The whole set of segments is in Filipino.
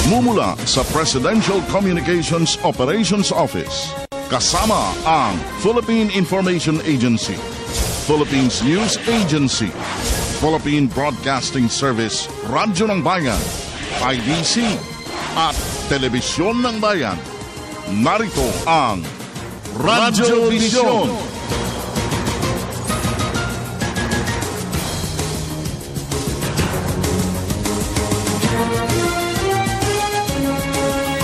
Nagmumula sa Presidential Communications Operations Office. Kasama ang Philippine Information Agency, Philippines News Agency, Philippine Broadcasting Service, Radyo ng Bayan, IDC, at Telebisyon ng Bayan. Narito ang Radyo Vision.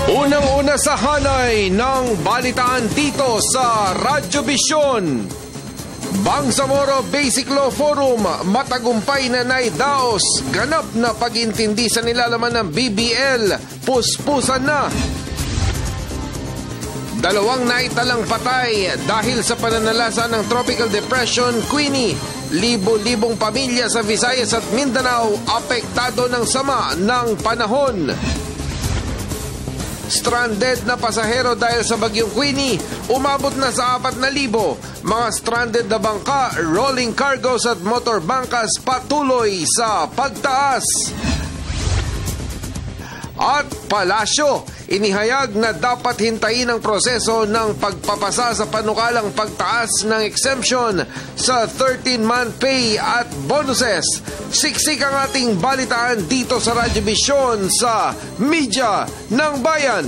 Unang-una sa hanay ng balitaan dito sa Radyo Vision. Bangsamoro Basic Law Forum, matagumpay na naidaos, ganap na pag-intindi sa nilalaman ng BBL, puspusan na. Dalawang naitalang patay dahil sa pananalasa ng Tropical Depression Queenie. Libo-libong pamilya sa Visayas at Mindanao apektado ng sama ng panahon. Stranded na pasahero dahil sa bagyong Queenie, umabot na sa 4,000. Mga stranded na bangka, rolling cargos at motor bangkas patuloy sa pagtaas. At Palasyo, inihayag na dapat hintayin ang proseso ng pagpapasa sa panukalang pagtaas ng exemption sa 13-month pay at bonuses. Siksik ang ating balitaan dito sa Radyo Vision sa Media ng Bayan.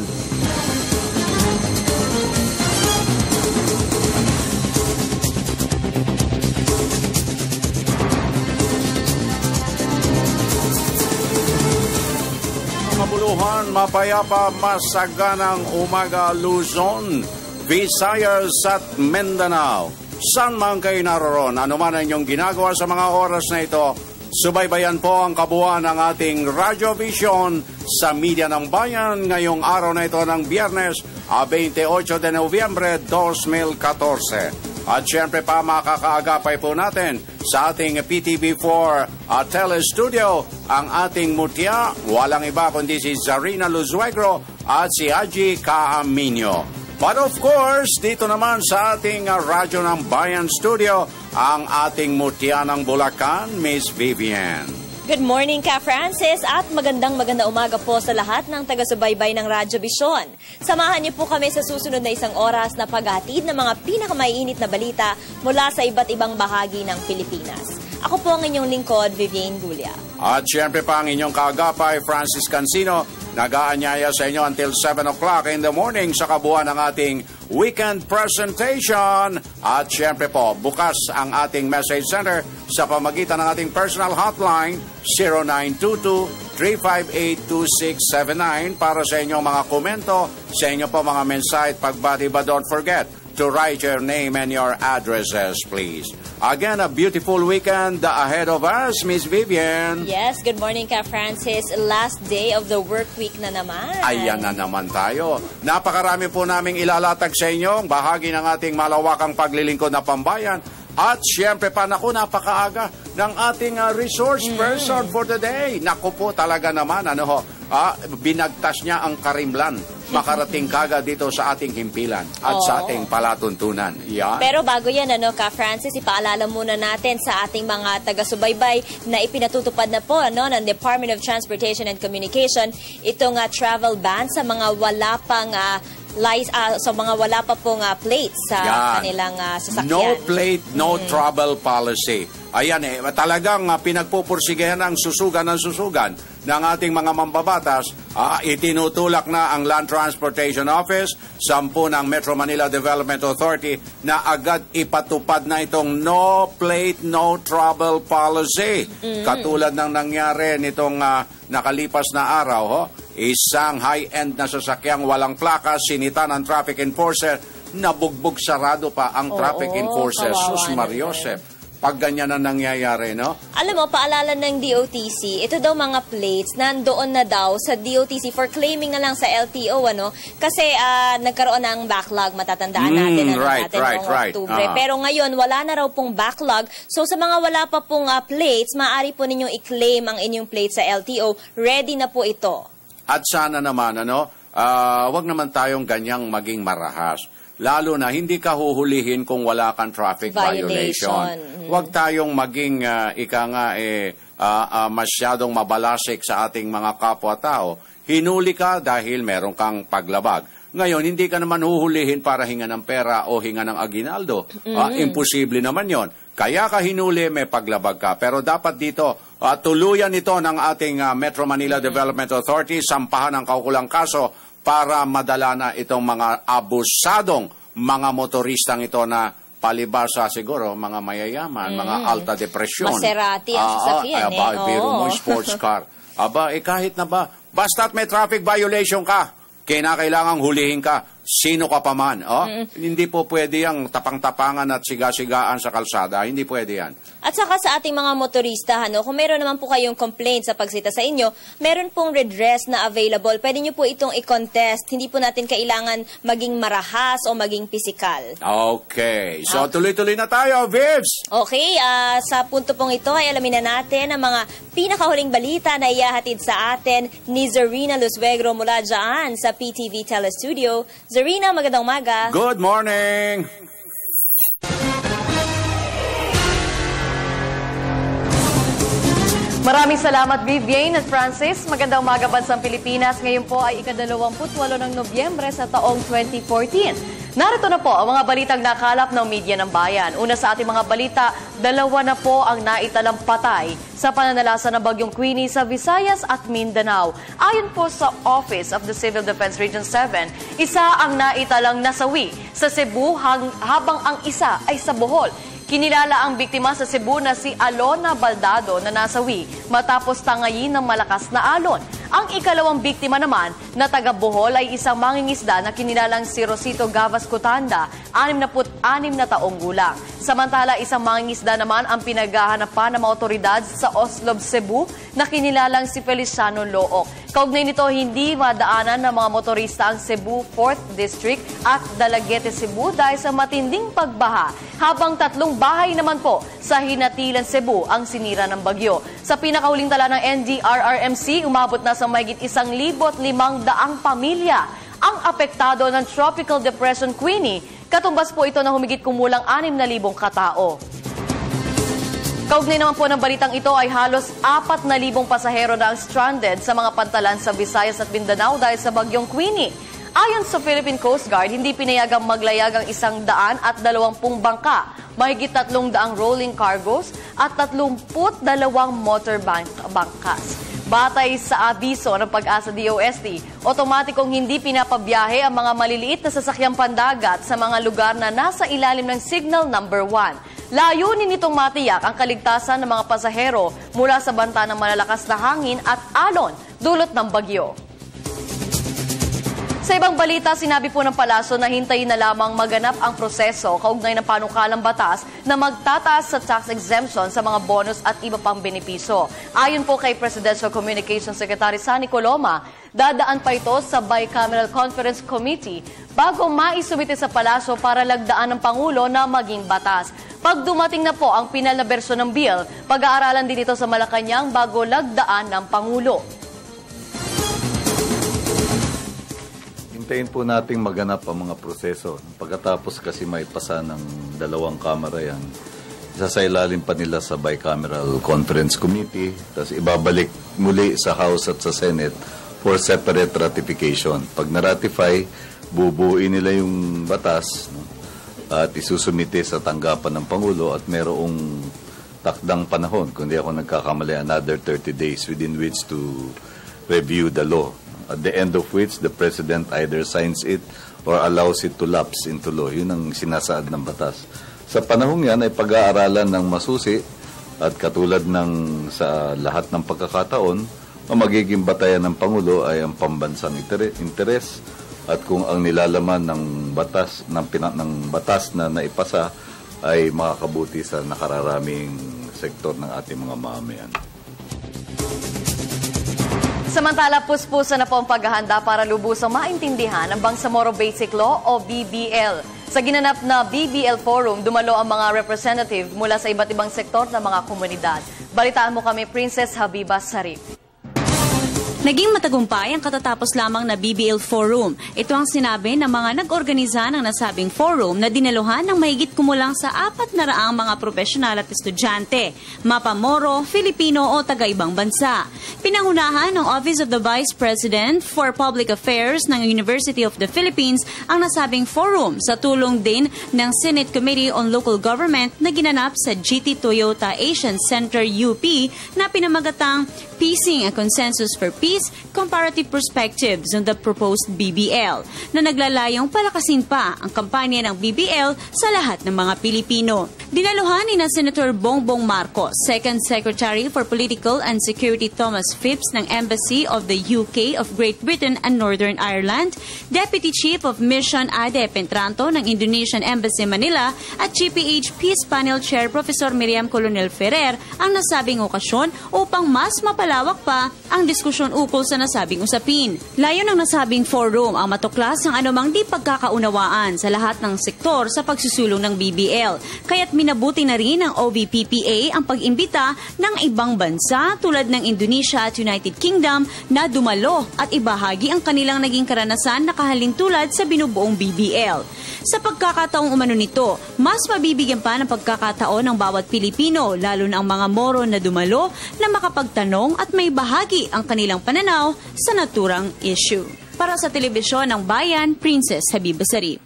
Mabuluhan, mapayapa, masaganang umaga Luzon, Visayas at Mindanao. Saan man kayo naroon, ano man ang inyong ginagawa sa mga oras na ito, subaybayan po ang kabuuan ng ating Radyo Vision sa Media ng Bayan ngayong araw na ito ng Biyernes, 28 de Nobyembre 2014. At syempre pa makakaagapay po natin sa ating PTV4 telestudio ang ating mutya, walang iba kundi si Zarina Luzuegro at si Haji Caaminio. But of course, dito naman sa ating Radyo ng Bayan studio, ang ating mutya ng Bulacan, Miss Vivian. Good morning, Ka Francis, at magandang umaga po sa lahat ng taga-subaybay ng Radyo Vision. Samahan niyo po kami sa susunod na isang oras na paghatid ng mga pinakamaiinit na balita mula sa iba't ibang bahagi ng Pilipinas. Ako po ang inyong lingkod, Vivian Gulia. At syempre pa ang inyong kaagapay, Francis Cancino, nag-aanyaya sa inyo until 7 o'clock in the morning sa kabuuan ng ating weekend presentation. At syempre po, bukas ang ating message center sa pamagitan ng ating personal hotline 0922-358-2679 para sa inyong mga komento, sa inyo po mga mensahe at pagbati. But don't forget to write your name and your addresses, please. Again, a beautiful weekend ahead of us, Miss Vivian. Yes, good morning, Ka Francis. Last day of the work week na naman. Ayan na naman tayo. Napakarami po naming ilalatag sa inyo, bahagi ng ating malawakang paglilingkod na pambayan. At siyempre pa, naku, napakaaga ng ating resource person for the day. Naku po talaga naman, binagtas niya ang Karimlan. Makarating kaga dito sa ating himpilan at sa ating palatuntunan. Yeah. Pero bago yan, Ka Francis, ipaalala muna natin sa ating mga taga-subaybay na ipinatutupad na po ng Department of Transportation and Communication itong travel ban sa mga wala pang sa mga wala pa pong plates sa kanilang sasakyan. No plate, no travel policy. Ayan talagang pinagpupursigahan ang susugan ng ating mga mambabatas. Itinutulak na ang Land Transportation Office, 10 ng Metro Manila Development Authority na agad ipatupad na itong no plate, no travel policy. Katulad ng nangyari nitong nakalipas na araw, isang high-end na sasakyang walang plaka, sinita ng traffic enforcer, nabugbog sarado pa ang traffic enforcer. Sus Mariosep. Pag ganyan ang nangyayari, no? Alam mo, paalala ng DOTC, ito daw mga plates nandoon na daw sa DOTC for claiming na lang sa LTO, Kasi nagkaroon ng backlog, matatandaan natin noong Oktubre. Pero ngayon, wala na raw pong backlog. So sa mga wala pa pong plates, maaari po ninyong i-claim ang inyong plate sa LTO. Ready na po ito. At sana naman, wag naman tayong ganyang maging marahas. Lalo na hindi ka huhulihin kung wala kang traffic violation. Huwag tayong maging masyadong mabalasik sa ating mga kapwa-tao. hinuli ka dahil meron kang paglabag. Ngayon, hindi ka naman huhulihin para hinga ng pera o hinga ng aginaldo. Imposible naman yon. Kaya ka hinuli, may paglabag ka. Pero dapat dito, tuluyan ito ng ating Metro Manila Development Authority, sampahan ng kaukulang kaso para madala na itong mga abusadong mga motoristang ito na palibasa siguro, mga mayayaman, mga alta depresyon. Maserati ang sasakyan biro mo, sports car. Kahit na ba, basta't may traffic violation ka, kinakailangang hulihin ka, sino ka pa man. Hindi po pwede yung tapang-tapangan at siga-sigaan sa kalsada. Hindi pwede yan. At saka sa ating mga motorista, kung meron naman po kayong complaint sa pagsita sa inyo, meron pong redress na available. Pwede nyo po itong i-contest. Hindi po natin kailangan maging marahas o maging pisikal. Okay. So, tuloy-tuloy na tayo, Vivs! Okay. Sa punto pong ito ay alamin na natin ang mga pinakahuling balita na iyahatid sa atin ni Zarina Luzuegro mula dyan sa PTV Telestudio. Zarina, magandang umaga. Good morning! Maraming salamat, Vivian at Francis. Magandang umaga, Bansang Pilipinas. Ngayon po ay ika-28 ng Nobyembre sa taong 2014. Narito na po ang mga balitang nakalap ng media ng bayan. Una sa ating mga balita, 2 na po ang naitalang patay sa pananalasa ng Bagyong Queenie sa Visayas at Mindanao. Ayon po sa Office of the Civil Defense Region 7, isa ang naitalang nasawi sa Cebu habang ang isa ay sa Bohol. Kinilala ang biktima sa Cebu na si Alona Baldado na nasawi matapos tangayin ng malakas na alon. Ang ikalawang biktima naman na taga Bohol ay isang mangingisda na kinilalang si Rosito Gavas Cotanda, 66 na taong gulang. Samantala, isang mangingisda naman ang pinaghahanapan ng mga otoridad sa Oslob, Cebu na kinilalang si Feliciano Look. Kaugnay nito, hindi madaanan ng mga motorista ang Cebu 4th District at Dalaguete, Cebu dahil sa matinding pagbaha. Habang 3 bahay naman po sa Hinatilan, Cebu ang sinira ng bagyo. Sa pinakahuling tala ng NDRRMC, umabot na sa mahigit 1,500 pamilya ang apektado ng Tropical Depression Queenie. Katumbas po ito na humigit kumulang 6,000 katao. Kaugnay naman po ng balitang ito ay halos 4,000 pasahero na ang stranded sa mga pantalan sa Visayas at Mindanao dahil sa Bagyong Queenie. Ayon sa Philippine Coast Guard, hindi pinayagang maglayag ang 120 bangka, mahigit 300 rolling cargos at 32 motor bangkas. Batay sa abiso ng Pag-asa DOST, otomatikong hindi pinapabiyahe ang mga maliliit na sasakyang pandagat sa mga lugar na nasa ilalim ng Signal Number 1. Layunin nitong matiyak ang kaligtasan ng mga pasahero mula sa banta ng malalakas na hangin at alon dulot ng bagyo. Sa ibang balita, sinabi po ng Palasyo na hintayin na lamang maganap ang proseso kaugnay ng panukalang batas na magtataas sa tax exemption sa mga bonus at iba pang benepisyo. Ayon po kay Presidential Communications Secretary Sunny Coloma, dadaan pa ito sa Bicameral Conference Committee bago maisumite sa Palasyo para lagdaan ng Pangulo na maging batas. Pag dumating na po ang pinal na bersyon ng bill, pag-aaralan din ito sa Malacanang bago lagdaan ng Pangulo. Hintayin po nating maganap ang mga proseso. Pagkatapos kasi may pasa ng 2 kamara yan, isasailalim pa nila sa Bicameral Conference Committee, tapos ibabalik muli sa House at sa Senate for separate ratification. Pag na-ratify, bubuuin nila yung batas, no? At isusumite sa tanggapan ng Pangulo at merong takdang panahon, kung di ako nagkakamali, another 30 days within which to review the law. At the end of which, the President either signs it or allows it to lapse into law. Yun ang sinasaad ng batas. Sa panahong yan ay pag-aaralan ng masusi at katulad ng sa lahat ng pagkakataon, ang magiging batayan ng Pangulo ay ang pambansang interes at kung ang nilalaman ng batas na naipasa ay makakabuti sa nakararaming sektor ng ating mga mamamayan. Samantala, puspusan na po ang paghahanda para lubusang maintindihan ang Bangsamoro Basic Law o BBL. Sa ginanap na BBL Forum, dumalo ang mga representative mula sa iba't ibang sektor ng mga komunidad. Balitaan mo kami, Princess Habiba Sarip. Naging matagumpay ang katatapos lamang na BBL Forum. Ito ang sinabi ng mga nag-organiza ng nasabing forum na dinaluhan ng mahigit kumulang sa 400 mga profesional at estudyante, mapamoro, Filipino o taga-ibang bansa. Pinangunahan ng Office of the Vice President for Public Affairs ng University of the Philippines ang nasabing forum sa tulong din ng Senate Committee on Local Government na ginanap sa GT Toyota Asian Center UP na pinamagatang Piecing a Consensus for Peace, Comparative Perspectives on the Proposed BBL na naglalayong palakasin pa ang kampanya ng BBL sa lahat ng mga Pilipino. Dinaluhan ni na Senator Bongbong Marcos, Second Secretary for Political and Security Thomas Phipps ng Embassy of the UK of Great Britain and Northern Ireland, Deputy Chief of Mission Ade Pentranto ng Indonesian Embassy Manila at GPH Peace Panel Chair Professor Miriam Colonel Ferrer ang nasabing okasyon upang mas mapalawak pa ang diskusyon ukol sa nasabing usapin. Layo ng nasabing forum ang matuklas ng anumang di pagkakaunawaan sa lahat ng sektor sa pagsusulong ng BBL. Kaya't minabuti na rin ng OVPPA ang pag-imbita ng ibang bansa tulad ng Indonesia at United Kingdom na dumalo at ibahagi ang kanilang naging karanasan na kahalintulad sa binubuong BBL. Sa pagkakataong umano nito, mas mabibigyan pa ng pagkakataon ng bawat Pilipino, lalo na ang mga Moro na dumalo, na makapagtanong at may bahagi ang kanilang pananaw sa naturang issue. Para sa Telebisyon ng Bayan, Princess Habiba Sarip.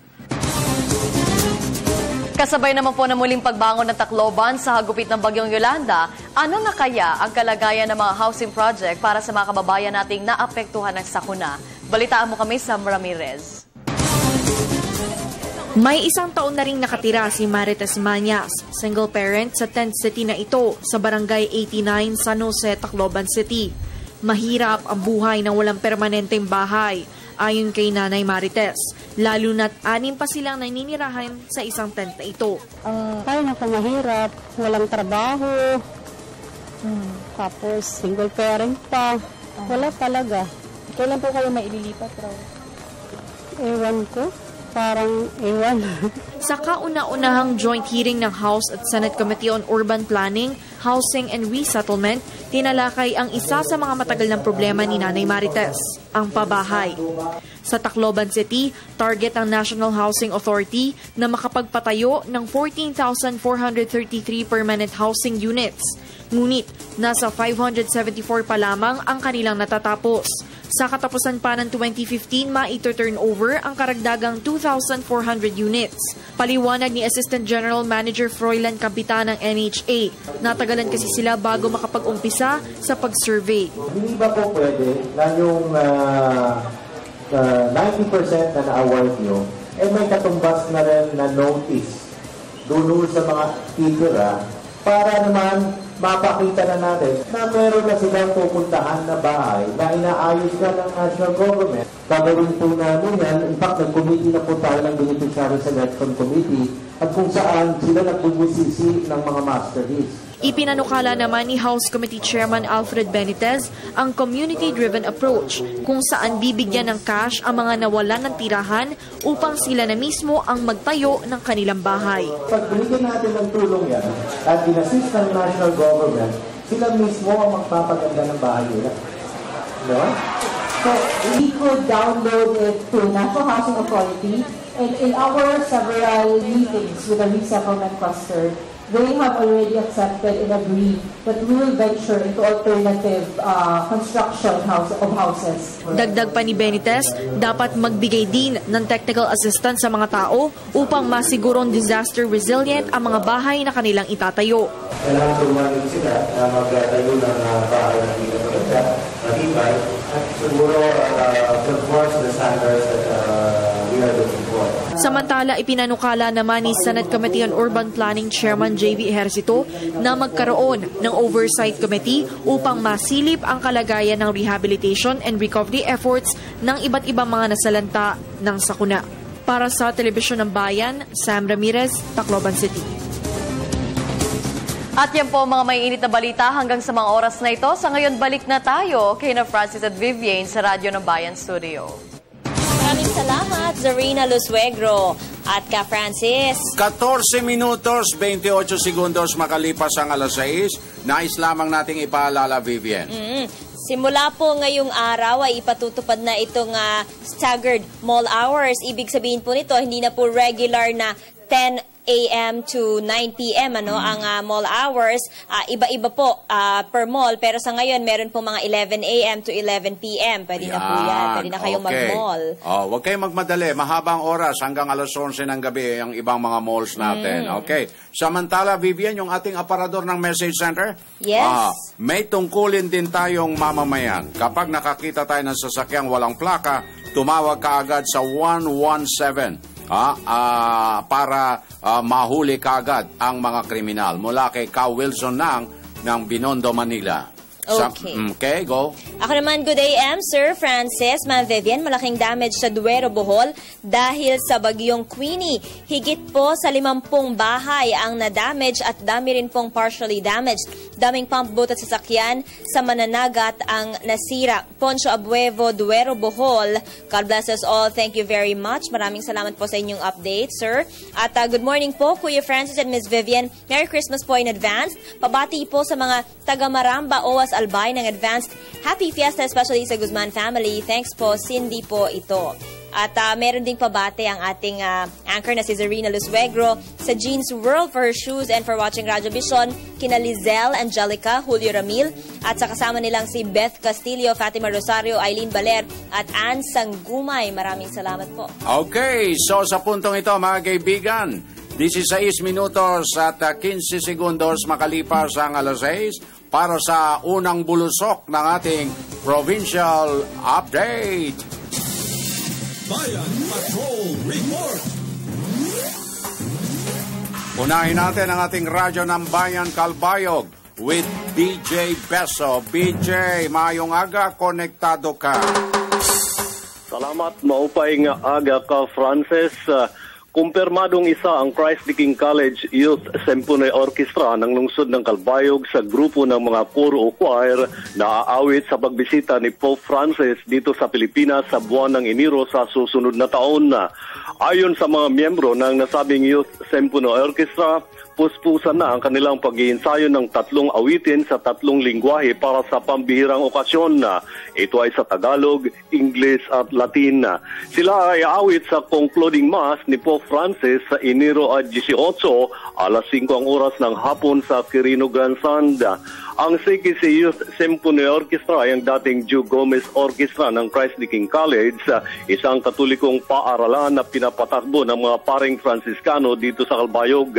Kasabay naman po na muling pagbangon ng Tacloban sa hagupit ng Bagyong Yolanda, ano na kaya ang kalagayan ng mga housing project para sa mga kababayan nating naapektuhan ng sakuna? Balitaan mo kami, Sam Ramirez. May isang taon na ring nakatira si Marites Manyas, single parent sa tent city na ito sa Barangay 89, San Jose, Tacloban City. Mahirap ang buhay ng walang permanenteng bahay, ayon kay Nanay Marites, lalo na't 6 pa silang naninirahan sa isang tent na ito. Kaya na po mahirap, walang trabaho, tapos single parent pa, wala talaga. Kailan po kayo maililipat raw? Ewan ko. Parang ewan. Sa kauna-unahang joint hearing ng House at Senate Committee on Urban Planning, Housing and Resettlement, tinalakay ang isa sa mga matagal ng problema ni Nanay Marites, ang pabahay. Sa Tacloban City, target ang National Housing Authority na makapagpatayo ng 14,433 permanent housing units. Ngunit, nasa 574 pa lamang ang kanilang natatapos. Sa katapusan pa ng 2015, maito-turn over ang karagdagang 2,400 units. Paliwanag ni Assistant General Manager Froilan Capitan ng NHA. Natagalan kasi sila bago makapag-umpisa sa pag-survey. Hindi ba po pwede na yung 90% na na-award nyo, may katumbas na rin na notice doon sa mga titira para naman mapakita na natin na meron na silang pupuntahan na bahay na inaayos na ng national government. Gagawin po namin yan. In fact, nag-committee na po tayo ng Beneficiary Selection Committee at kung saan sila nagbubusisi ng mga master list. Ipinanukala naman ni House Committee Chairman Alfred Benitez ang community-driven approach kung saan bibigyan ng cash ang mga nawalan ng tirahan upang sila na mismo ang magtayo ng kanilang bahay. Pag binigyan natin ng tulong yan at in-assist ng national government, sila mismo ang magpapaganda ng bahay nila. No? So we could download it to National Housing Authority, and in our several meetings with the resettlement cluster, they have already accepted and agreed that we will venture into alternative construction of houses. Dagdag pa ni Benitez, dapat magbigay din ng technical assistance sa mga tao upang masigurong disaster resilient ang mga bahay na kanilang itatayo. Kailangan tumanin sila na magtayo ng bahay na hindi maganda, matibay, at siguro conforms the standards that we are looking for. Samantala, ipinanukala naman ni Senate Committee on Urban Planning Chairman J.V. Ejercito na magkaroon ng Oversight Committee upang masilip ang kalagayan ng rehabilitation and recovery efforts ng iba't ibang mga nasalanta ng sakuna. Para sa Telebisyon ng Bayan, Sam Ramirez, Tacloban City. At yan po mga may init na balita hanggang sa mga oras na ito. Sa ngayon, balik na tayo kay na Francis at Vivian sa Radyo ng Bayan Studio. Maraming salamat, Zarina Lusuegro at ka Francis. 14 minutos, 28 segundos makalipas ang alas 6. Nais lamang nating ipaalala, Vivian. Simula po ngayong araw ay ipatutupad na itong staggered mall hours. Ibig sabihin po nito, hindi na po regular na 10 a.m. to 9 p.m. ang mall hours. Iba-iba po per mall. Pero sa ngayon, meron po mga 11 a.m. to 11 p.m. Pwede na po yan. Pwede na kayong mag-mall. Huwag kayong magmadali. Mahabang oras hanggang alas 11 ng gabi ang ibang mga malls natin. Okay. Samantala, Vivian, yung ating aparador ng message center. Yes. May tungkulin din tayong mamamayan. Kapag nakakita tayo ng sasakyang walang plaka, tumawag ka agad sa 117. Para mahuli kaagad ang mga kriminal mula kay Ka Wilson ng Binondo, Manila. Okay. Okay, go. Ako naman, good day, Sir Francis, Ma'am Vivian. Malaking damage sa Duero, Bohol dahil sa bagyong Queenie. Higit po sa 50 bahay ang na-damage at dami rin pong partially damaged. Daming pump boat at sasakyan sa Mananagat ang nasira. Poncho Abuevo, Duero, Bohol. God bless us all. Thank you very much. Maraming salamat po sa inyong update, sir. At good morning po, Kuya Francis and Miss Vivian. Merry Christmas po in advance. Pabati po sa mga taga-Maramba, Owas, Albay ng advanced Happy Fiesta, especially sa Guzman family. Thanks po, Cindy po ito. At meron ding pabate ang ating anchor na si Zarina Lusuegro sa Jeans World for her shoes and for watching Radyo Vision, kina Lizelle, Angelica, Julio Ramil, at sa kasama nilang si Beth Castillo, Fatima Rosario, Eileen Baler, at Ann Sanggumay. Maraming salamat po. Okay, so sa puntong ito mga kaibigan, 16 minutos at 15 segundos makalipas ang alas 6 para sa unang bulusok ng ating Provincial Update. Bayan Patrol Report. Unahin natin ang ating radyo ng Bayan Calbayog with BJ Beso. BJ, mayong aga, konektado ka. Salamat, maupay nga aga ka, Francis. Kumpirmadong isa ang Christ the King College Youth Symphony Orchestra ng lungsod ng Calbayog sa grupo ng mga koro o choir na aawit sa pagbisita ni Pope Francis dito sa Pilipinas sa buwan ng Enero sa susunod na taon. Ayon sa mga miyembro ng nasabing Youth Symphony Orchestra, puspusan na ang kanilang pag-iensayo ng 3 awitin sa 3 lingwahe para sa pambihirang okasyon. Ito ay sa Tagalog, English at Latin. Sila ay aawit sa concluding mass ni Pope Francis sa Enero 18, alas 5 ang oras ng hapon sa Quirino Grandstand. Ang CKC Youth Symphony Orchestra ay ang dating Joe Gomez Orchestra ng Christ the King College, isang katolikong paaralan na pinapatakbo ng mga paring Franciscano dito sa Calbayog.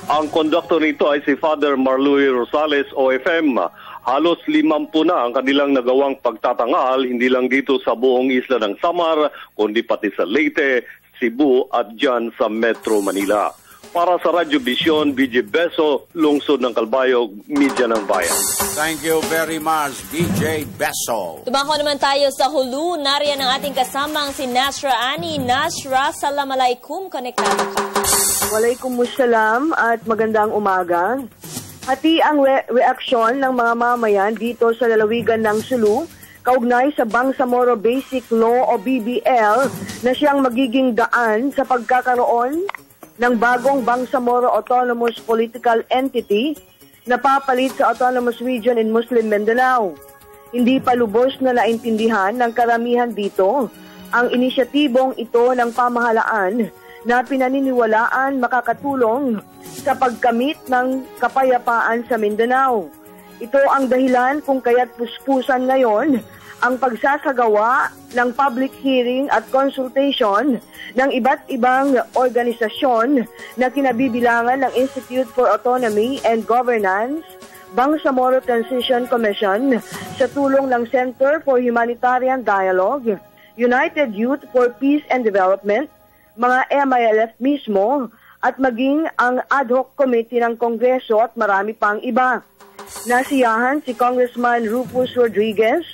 Ang conductor nito ay si Father Marluy Rosales, OFM. Halos 50 na ang kanilang nagawang pagtatangal, hindi lang dito sa buong isla ng Samar, kundi pati sa Leyte, Cebu at dyan sa Metro Manila. Para sa Radyo Vision, BJ Beso, lungsod ng Calbayog, media ng bayan. Thank you very much, BJ Beso. Tumako naman tayo sa Hulu. Nariyan ang ating kasamang si Nasra Ani. Nasra, salamalaikum. Konektado ka. Waalaikumsalam at magandang umaga. Hati ang reaksyon ng mga mamayan dito sa lalawigan ng Sulu kaugnay sa Bangsamoro Basic Law o BBL na siyang magiging daan sa pagkakaroon ng bagong Bangsamoro Autonomous Political Entity na papalit sa Autonomous Region in Muslim Mindanao. Hindi pa lubos na naintindihan ng karamihan dito ang inisyatibong ito ng pamahalaan na pinaniniwalaan makakatulong sa pagkamit ng kapayapaan sa Mindanao. Ito ang dahilan kung kaya't puspusan ngayon ang pagsasagawa ng public hearing at consultation ng iba't ibang organisasyon na kinabibilangan ng Institute for Autonomy and Governance, Bangsamoro Transition Commission sa tulong ng Center for Humanitarian Dialogue, United Youth for Peace and Development, mga MILF mismo, at maging ang ad hoc committee ng Kongreso at marami pang iba. Nasiyahan si Congressman Rufus Rodriguez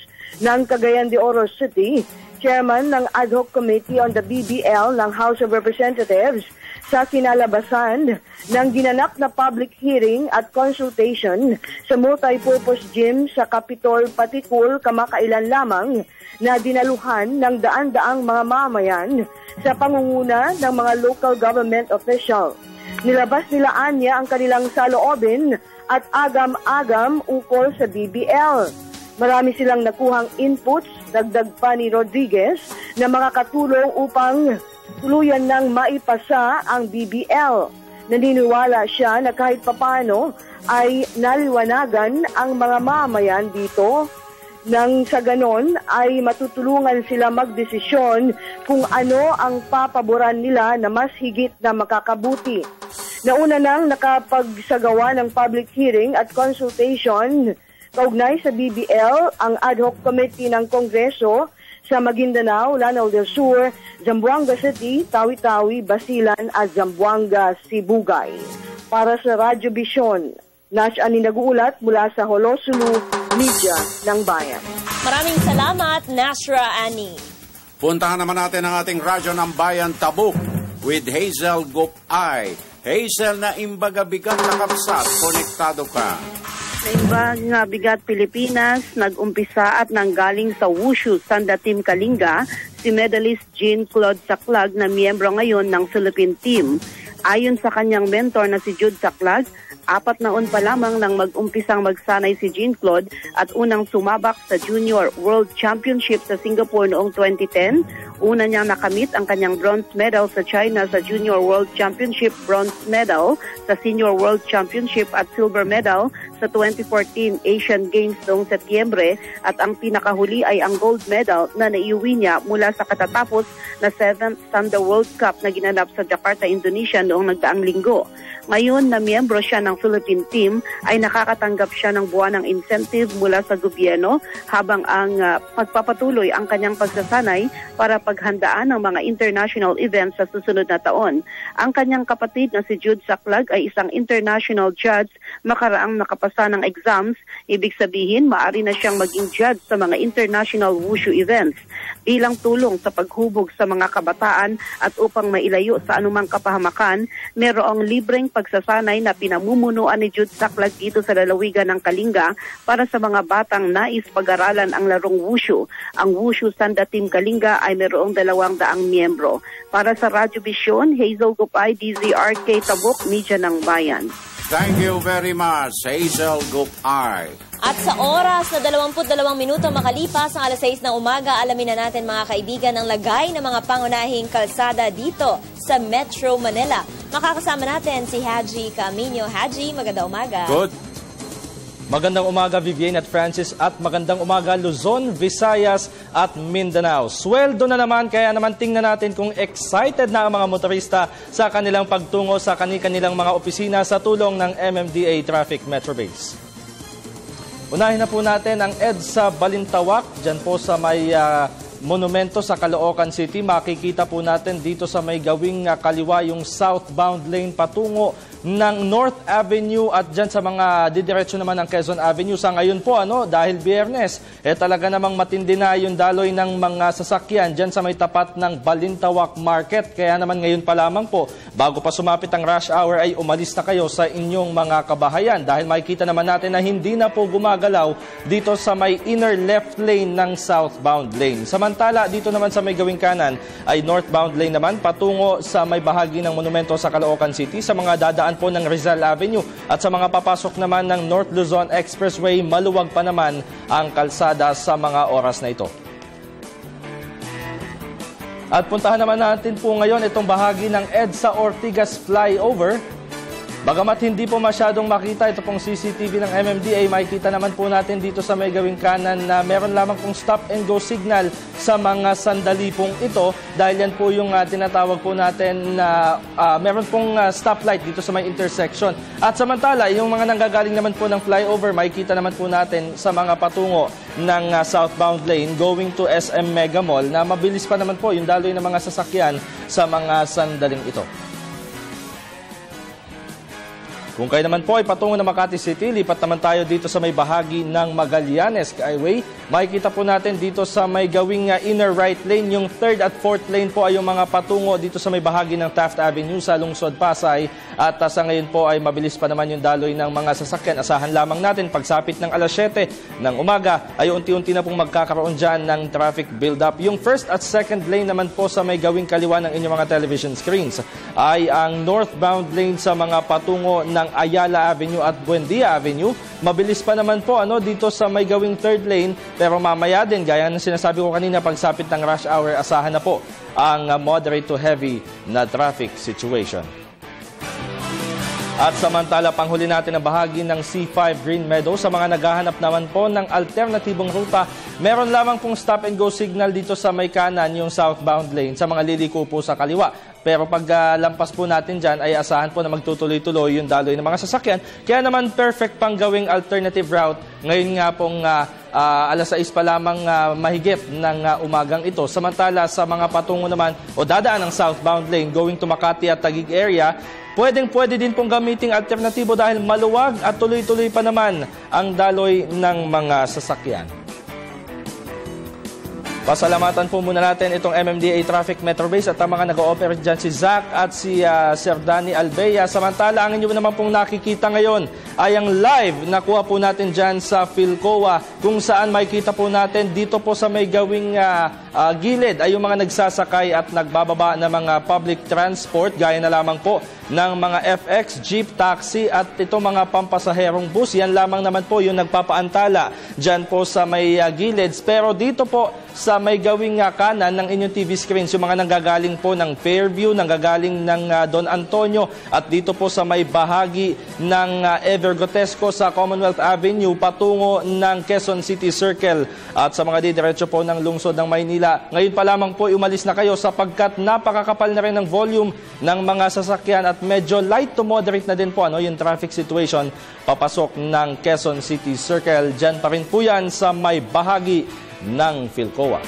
ng Cagayan de Oro City, chairman ng ad hoc committee on the BBL ng House of Representatives, sa kinalabasan ng ginanap na public hearing at consultation sa multipurpose gym sa Capitol Patikul kamakailan lamang na dinaluhan ng daan-daang mga mamayan sa pangunguna ng mga local government official. Nilabas nila anya ang kanilang saloobin at agam-agam ukol sa BBL. Marami silang nakuhang inputs, dagdag pa ni Rodriguez, na makakatulong upang tuluyan ng maipasa ang BBL. Naniniwala siya na kahit papano ay naliwanagan ang mga mamayan dito nang sa ganon ay matutulungan sila magdesisyon kung ano ang papaboran nila na mas higit na makakabuti. Nauna nang nakapagsagawa ng public hearing at consultation kaugnay sa BBL ang ad hoc committee ng Kongreso sa Maguindanao, Lanao del Sur, Zamboanga City, Tawi-Tawi, Basilan at Zamboanga, Sibugay. Para sa Radyo Vision, Nash Ani nag-uulat mula sa Holosulu, Media ng Bayan. Maraming salamat, Nasra Ani. Puntahan naman natin ang ating Radyo ng Bayan Tabuk with Hazel Gopay. Hazel, na imbaga bigat na kapsat, konektado ka. Naimbag nga bigat Pilipinas, nag-umpisa at nanggaling sa Wushu Sanda Team Kalinga, si medalist Jean-Claude Saclag na miyembro ngayon ng Philippine team. Ayon sa kanyang mentor na si Jude Saclag, 4 taon pa lamang nang mag-umpisang magsanay si Jean-Claude at unang sumabak sa Junior World Championship sa Singapore noong 2010. Una niyang nakamit ang kanyang bronze medal sa China sa Junior World Championship, bronze medal sa Senior World Championship at silver medal sa 2014 Asian Games noong Setyembre, at ang pinakahuli ay ang gold medal na naiuwi niya mula sa katatapos na 7th Sanda World Cup na ginanap sa Jakarta, Indonesia noong nagdaang linggo. Ngayon na miyembro siya ng Philippine team ay nakakatanggap siya ng buwanang incentive mula sa gobyerno habang ang pagpapatuloy ang kanyang pagsasanay para paghandaan ng mga international events sa susunod na taon. Ang kanyang kapatid na si Jude Saclag ay isang international judge makaraang nakapasa ng exams. Ibig sabihin, maaari na siyang maging judge sa mga international wushu events. Bilang tulong sa paghubog sa mga kabataan at upang mailayo sa anumang kapahamakan, mayroong libreng pagsasanay na pinamumunuan ni Jude Saclag dito sa lalawigan ng Kalinga para sa mga batang nais pag-aralan ang larong wushu. Ang Wushu Sanda Team Kalinga ay mayroong 200 miyembro. Para sa Radyo Vision, Hazel Gopay, DZRK Tabuk, Media ng Bayan. Thank you very much, Hazel Gopay. At sa oras na 22 minuto makalipas ang 6 ng umaga, alamin na natin mga kaibigan ang lagay ng mga pangunahing kalsada dito sa Metro Manila. Makakasama natin si Haji Camino. Haji, magandang umaga. Good. Magandang umaga Vivienne at Francis, at magandang umaga Luzon, Visayas at Mindanao. Sweldo na naman, kaya naman tingnan natin kung excited na ang mga motorista sa kanilang pagtungo sa kanilang mga opisina sa tulong ng MMDA Traffic Metro Base. Unahin na po natin ang EDSA Balintawak, dyan po sa may monumento sa Caloocan City. Makikita po natin dito sa may gawing kaliwa yung southbound lane patungo ng North Avenue at dyan sa mga didiretso naman ng Quezon Avenue. Sa ngayon po, dahil Biyernes, talaga namang matindi na yung daloy ng mga sasakyan dyan sa may tapat ng Balintawak Market. Kaya naman ngayon pa lamang po, bago pa sumapit ang rush hour, ay umalis na kayo sa inyong mga kabahayan. Dahil makikita naman natin na hindi na po gumagalaw dito sa may inner left lane ng southbound lane. Samantala, dito naman sa may gawing kanan ay northbound lane naman patungo sa may bahagi ng monumento sa Caloocan City. Sa mga dadaan po ng Rizal Avenue at sa mga papasok naman ng North Luzon Expressway, maluwag pa naman ang kalsada sa mga oras na ito. At puntahan naman natin po ngayon itong bahagi ng EDSA Ortigas Flyover. Bagamat hindi po masyadong makita ito pong CCTV ng MMDA, makikita naman po natin dito sa may gawing kanan na meron lamang pong stop and go signal sa mga sandali pong ito, dahil yan po yung tinatawag po natin na meron pong stoplight dito sa may intersection. At samantala, yung mga nanggagaling naman po ng flyover, makikita naman po natin sa mga patungo ng southbound lane going to SM Mega Mall na mabilis pa naman po yung daloy ng mga sasakyan sa mga sandaling ito. Kung kayo naman po ay patungo ng Makati City, lipat naman tayo dito sa may bahagi ng Magallanes Highway. Makikita po natin dito sa may gawing inner right lane, yung 3rd at 4th lane po ay yung mga patungo dito sa may bahagi ng Taft Avenue sa Lungsod, Pasay. At sa ngayon po ay mabilis pa naman yung daloy ng mga sasakyan. Asahan lamang natin pagsapit ng alas 7 ng umaga ay unti-unti na pong magkakaroon dyan ng traffic build-up. Yung 1st at 2nd lane naman po sa may gawing kaliwa ng inyong mga television screens ay ang northbound lane sa mga patungo ng ng Ayala Avenue at Buendia Avenue. Mabilis pa naman po dito sa may gawing third lane, pero mamaya din, gaya ng sinasabi ko kanina, pagsapit ng rush hour, asahan na po ang moderate to heavy na traffic situation. At samantala, panghuli natin ang bahagi ng C5 Green Meadow. Sa mga naghahanap naman po ng alternatibong ruta, meron lamang pong stop and go signal dito sa may kanan, yung southbound lane, sa mga liliko po sa kaliwa. Pero pag lampas po natin dyan, ay asahan po na magtutuloy-tuloy yung daloy ng mga sasakyan. Kaya naman perfect pang gawing alternative route. Ngayon nga pong alas 6 pa lamang mahigit ng umagang ito. Samantala sa mga patungo naman o dadaan ng southbound lane going to Makati at Taguig area, pwede din pong gamiting alternatibo dahil maluwag at tuloy-tuloy pa naman ang daloy ng mga sasakyan. Pasalamatan po muna natin itong MMDA Traffic Metro Base at ang mga nag-ooperate dyan, si Zach at si Sir Danny Albea. Samantala, ang inyo naman pong nakikita ngayon ay ang live na kuha po natin dyan sa Philcoa, kung saan makikita po natin dito po sa may gawing gilid ay yung mga nagsasakay at nagbababa ng mga public transport, gaya na lamang po ng mga FX, jeep, taxi at itong mga pampasaherong bus. Yan lamang naman po yung nagpapaantala dyan po sa may gilids. Pero dito po sa may gawing kanan ng inyong TV screens, yung mga nanggagaling po ng Fairview, nanggagaling ng Don Antonio at dito po sa may bahagi ng Evergotesco sa Commonwealth Avenue patungo ng Quezon City Circle at sa mga didiretso po ng lungsod ng Maynila. Ngayon pa lamang po umalis na kayo sapagkat napakakapal na rin ng volume ng mga sasakyan at medyo light to moderate na din po yung traffic situation papasok ng Quezon City Circle. Diyan pa rin po yan sa may bahagi ng Philcoa.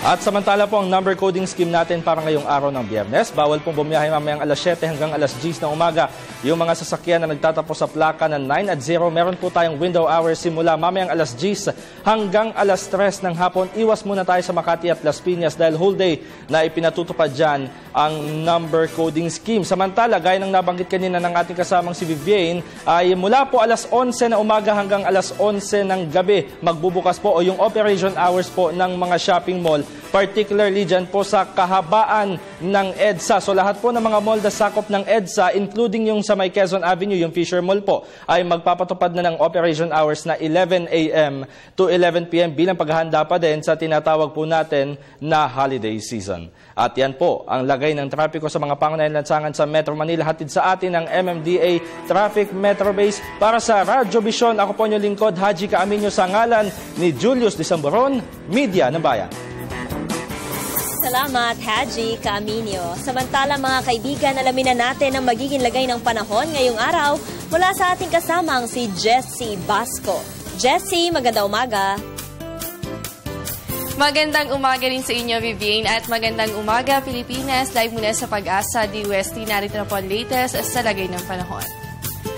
At samantala po ang number coding scheme natin para ngayong araw ng Biyernes. Bawal pong bumiyahe mamayang alas 7 hanggang alas 10 ng umaga. Yung mga sasakyan na nagtatapos sa plaka ng 9 at 0, meron po tayong window hours simula mamayang alas 10 hanggang alas 3 ng hapon. Iwas muna tayo sa Makati at Las Piñas dahil whole day na ipinatutupad dyan ang number coding scheme. Samantala, gaya ng nabanggit kanina ng ating kasamang si Vivienne, ay mula po alas 11 na umaga hanggang alas 11 ng gabi magbubukas po o yung operation hours po ng mga shopping mall, particularly dyan po sa kahabaan ng EDSA. So lahat po ng mga mall na sakop ng EDSA, including yung sa may Quezon Avenue, yung Fisher Mall po, ay magpapatupad na ng operation hours na 11 a.m. to 11 p.m. bilang paghahanda pa din sa tinatawag po natin na holiday season. At yan po ang lagay ng trapiko sa mga pangunahing lansangan sa Metro Manila. Hatid sa atin ng MMDA Traffic Metro Base. Para sa Radyo Vision, ako po nyo lingkod, Haji Caaminio, sa ngalan ni Julius Disamboron, Media ng Bayan. Salamat, Haji Caaminio. Samantala mga kaibigan, alamin na natin ang magiging lagay ng panahon ngayong araw mula sa ating kasamang si Jessie Basco. Jessie, magandang umaga. Magandang umaga rin sa inyo, Vivienne, at magandang umaga, Pilipinas. Live muna sa Pag-asa DUST, narito na po ang latest sa lagay ng panahon.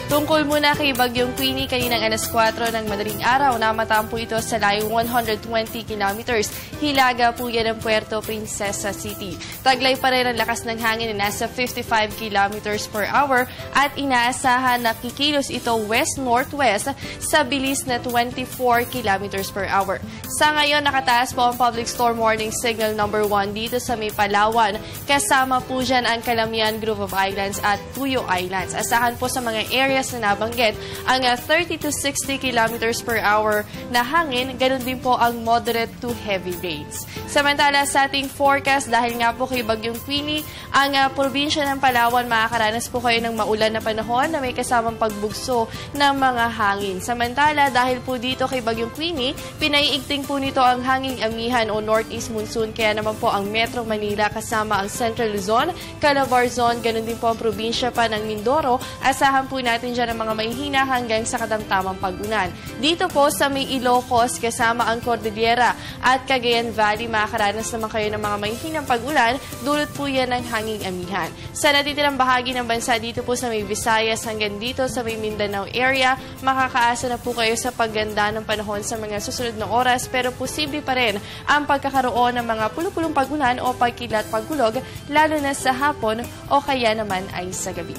Tungkol muna kay Bagyong Queenie, kaninang alas 4 ng madaling araw, namataan po ito sa layong 120 kilometers. Hilaga po yan ng Puerto Princesa City. Taglay pa rin ang lakas ng hangin na nasa 55 kilometers per hour at inaasahan na kikilos ito west-northwest sa bilis na 24 kilometers per hour. Sa ngayon, nakataas po ang Public Storm Warning Signal number 1 dito sa may Palawan. Kasama po dyan ang Calamian Group of Islands at Puyo Islands. Asahan po sa mga areas na nabanggit ang 30 to 60 kilometers per hour na hangin, ganun din po ang moderate to heavy rains. Samantala sa ating forecast, dahil nga po kay Bagyong Queenie, ang probinsya ng Palawan, makakaranas po kayo ng maulan na panahon na may kasamang pagbugso ng mga hangin. Samantala, dahil po dito kay Bagyong Queenie, pinaiigting po nito ang hanging amihan o northeast monsoon, kaya naman po ang Metro Manila kasama ang Central Luzon, Calabar Zone, ganun din po ang probinsya pa ng Mindoro. Asahan po natin dyan ang mga mahihina hanggang sa katamtamang pag-ulan. Dito po sa may Ilocos, kasama ang Cordillera at Cagayan Valley, makakaranas naman kayo ng mga mahihinang pag-ulan, dulot po yan ng hanging amihan. Sa natitirang bahagi ng bansa, dito po sa may Visayas hanggang dito sa may Mindanao area, makakaasa na po kayo sa pagganda ng panahon sa mga susunod na oras, pero posible pa rin ang pagkakaroon ng mga pulupulong pag-ulan o pagkilat-pagkulog, lalo na sa hapon o kaya naman ay sa gabi.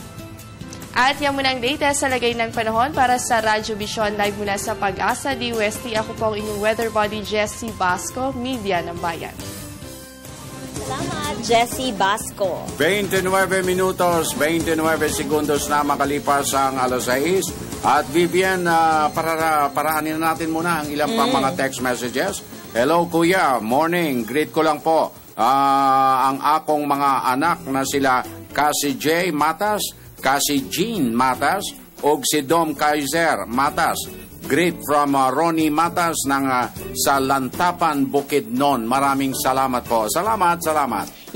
At yan muna ang data sa lagay ng panahon para sa Radyo Vision, live mula sa Pag-asa DUST. Ako po ang inyong weather body, Jessie Basco, Media ng Bayan. Salamat, Jessie Basco. 29 minutos, 29 segundos na makalipas ang alas 6. At Vivian, paraanin natin muna ang ilang pang mga text messages. Hello Kuya, morning, greet ko lang po. Ang akong mga anak na sila Cassie J. Matas, Cassie Jean Matas, o si Dom Kaiser Matas. Greet from Ronnie Matas ng sa Lantapan, Bukidnon. Maraming salamat po. Salamat.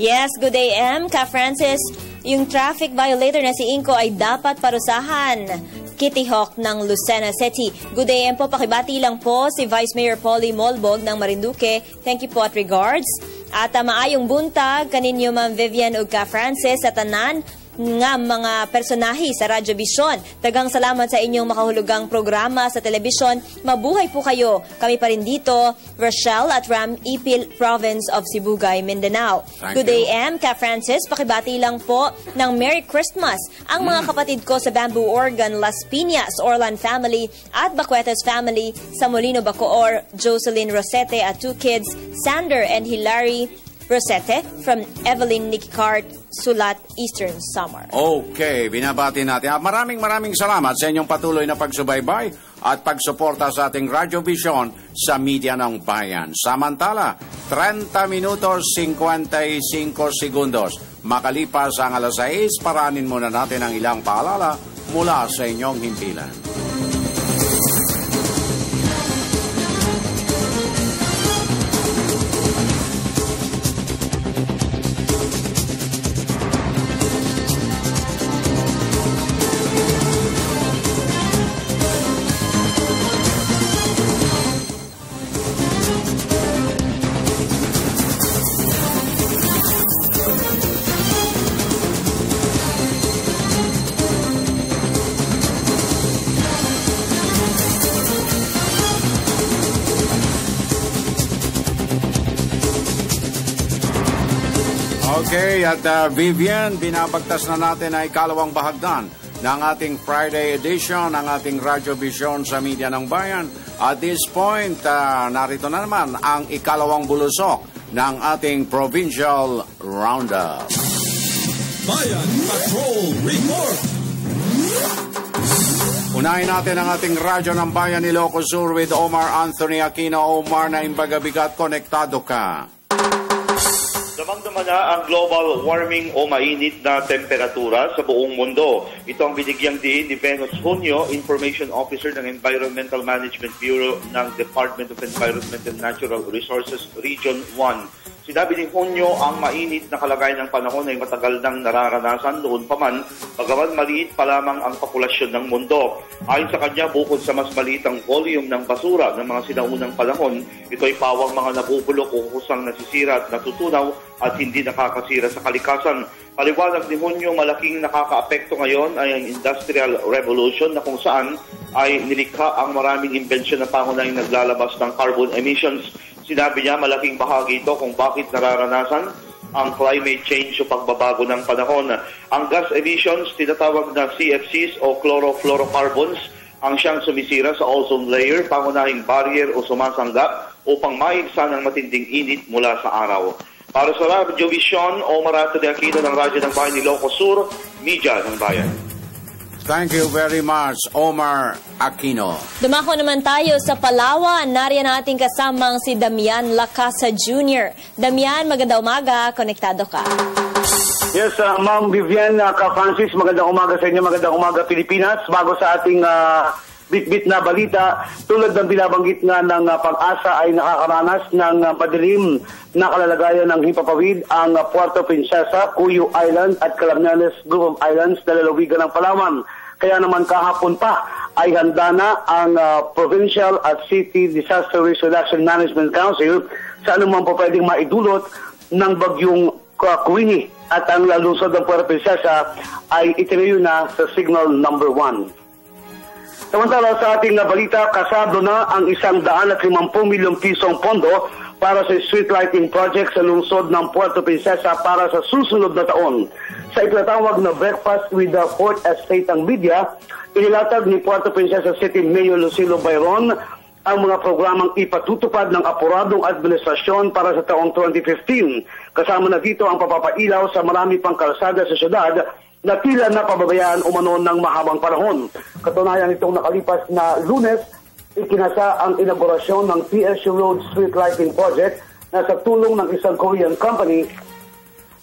Yes, good day, M. Ka Francis, yung traffic violator na si Inko ay dapat parusahan. Kitty Hawk ng Lucena City. Good day, M po. Pakibati lang po si Vice Mayor Polly Molbog ng Marinduque. Thank you po at regards. At maayong buntag kaninyo Ma'am Vivian ug Ka Francis sa tanan nga mga personahe sa Radyo Vision. Daghang salamat sa inyong makahulugang programa sa telebisyon. Mabuhay po kayo. Kami pa rin dito, Rochelle at Ram Ipil Province of Sibugay, Mindanao. Good day, M. Ka Francis. Pakibati lang po ng Merry Christmas ang mga kapatid ko sa Bamboo Organ, Las Piñas, Orlan family at Bacuetas family sa Molino, Bacoor, Jocelyn Rosete at 2 kids, Sander and Hilary Rosete from Evelyn Nikicart, Sulat, Eastern Samar. Okay, binabati natin. Maraming salamat sa inyong patuloy na pagsubaybay at pagsuporta sa ating Radyo Vision sa media ng bayan. Samantala, 30 minutos 55 segundos. Makalipas ang alas 6, paranin muna natin ang ilang paalala mula sa inyong himpilan. Okay, at Vivian, binabagtas na natin ay ikalawang bahagdan ng ating Friday edition ng ating Radyo Vision sa Media ng Bayan. At this point, narito na naman ang ikalawang bulusok ng ating Provincial Roundup. Bayan Patrol Report! Unahin natin ang ating Radyo ng Bayan Ilocos Sur with Omar Anthony Aquino. Omar, na imbagabigat, konektado ka. Damang-dama na ang global warming o mainit na temperatura sa buong mundo. Ito ang binigyang diin ni Venus Junio, Information Officer ng Environmental Management Bureau ng Department of Environment and Natural Resources Region 1. Sinabi ni Junio, ang mainit na kalagayan ng panahon ay matagal nang nararanasan noon pa man, bagaman maliit pa lamang ang populasyon ng mundo. Ayon sa kanya, bukod sa mas maliit ang volume ng basura ng mga sinaunang panahon, ito ay pawang mga nabubulok o kusang nasisira at natutunaw at hindi nakakasira sa kalikasan. Paliwanag ni Junio, malaking nakakaapekto ngayon ay ang Industrial Revolution na kung saan ay nilikha ang maraming imbensyon na pangunahing naglalabas ng carbon emissions. Sinabi niya, malaking bahagi ito kung bakit nararanasan ang climate change o pagbabago ng panahon. Ang gas emissions, tinatawag na CFCs o chlorofluorocarbons, ang siyang sumisira sa ozone layer, pangunahing barrier o sumasangga upang maigsa ng matinding init mula sa araw. Para sa Radyo Vision, Omar Anthony Aquino ng Radyo ng Bayan Ilocos Sur, Media ng Bayan. Thank you very much, Omar Aquino. Dumako naman tayo sa Palawan. Nariyan ang ating kasamang si Damian Lacasa Jr. Damian, magandang umaga. Konektado ka. Yes, Ma'am Vivian, Ka Francis, magandang umaga sa inyo. Magandang umaga, Pilipinas. Bago sa ating bit-bit na balita, tulad ng binabanggit nga ng Pag-asa ay nakakaranas ng madilim na kalalagayan ng hipapawid ang Puerto Princesa, Cuyo Island at Calamnanes Group of Islands na lalawigan ng Palawan. Kaya naman kahapon pa ay handa na ang Provincial at City Disaster Risk Reduction Management Council sa anumang po pwedeng maidulot ng bagyong Queenie, at ang lalusod ng Puerto Princesa ay itinayo na sa signal number 1. Samantala sa ating balita, kasado na ang 150 milyong pisong pondo para sa street lighting project sa lungsod ng Puerto Princesa para sa susunod na taon. Sa itinatawag na Breakfast with the Fourth Estate ang media, inilatag ni Puerto Princesa City Mayor Lucilo Bayron ang mga programang ipatutupad ng apuradong administrasyon para sa taong 2015. Kasama na dito ang papapailaw sa marami pang kalsada sa syudad na tila napababayaan umano ng mahabang panahon. Katunayan itong nakalipas na Lunes, ikinasa ang inaugurasyon ng TSU Road Street Lighting Project na sa tulong ng isang Korean company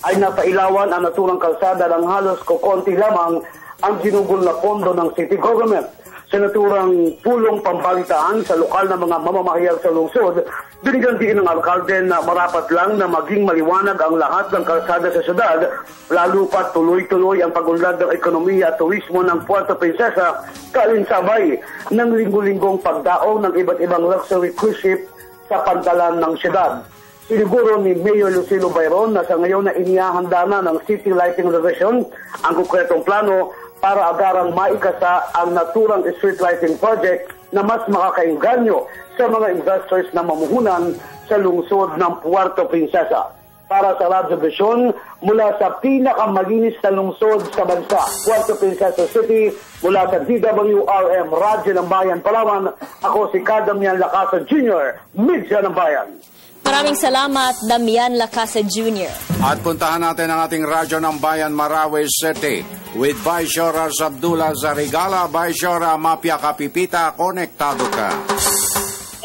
ay napailawan ang naturang kalsada ng halos kukonti lamang ang ginugol na pondo ng city government. Sa naturang pulong pambalitaan sa lokal na mga mamamahayag sa lungsod, binigyan din ng alkalde na marapat lang na maging maliwanag ang lahat ng kalsada sa syudad, lalo pat tuloy-tuloy ang pagunlad ng ekonomiya at turismo ng Puerto Princesa, kalinsabay ng linggo-linggong pagdaong ng iba't ibang luxury cruise ship sa pantalan ng syudad. Siniguro ni Mayor Lucilo Bayron na sa ngayon na inihahanda na ng City Lighting Division ang konkretong plano para agarang maikasa ang naturang street lighting project na mas makakainganyo sa mga investors na mamuhunan sa lungsod ng Puerto Princesa. Para sa Radyo Vision, mula sa pinakamalinis na lungsod sa bansa, Puerto Princesa City, mula sa DWRM Radyo ng Bayan, Palawan, ako si Damian Lacasa Jr., Media ng Bayan. Maraming salamat, Damian Lacasa Jr. At puntahan natin ang ating Radyo ng Bayan, Marawi City with Baishora Abdullah Zarigala. Baishora, Mapia Kapipita, konektado ka.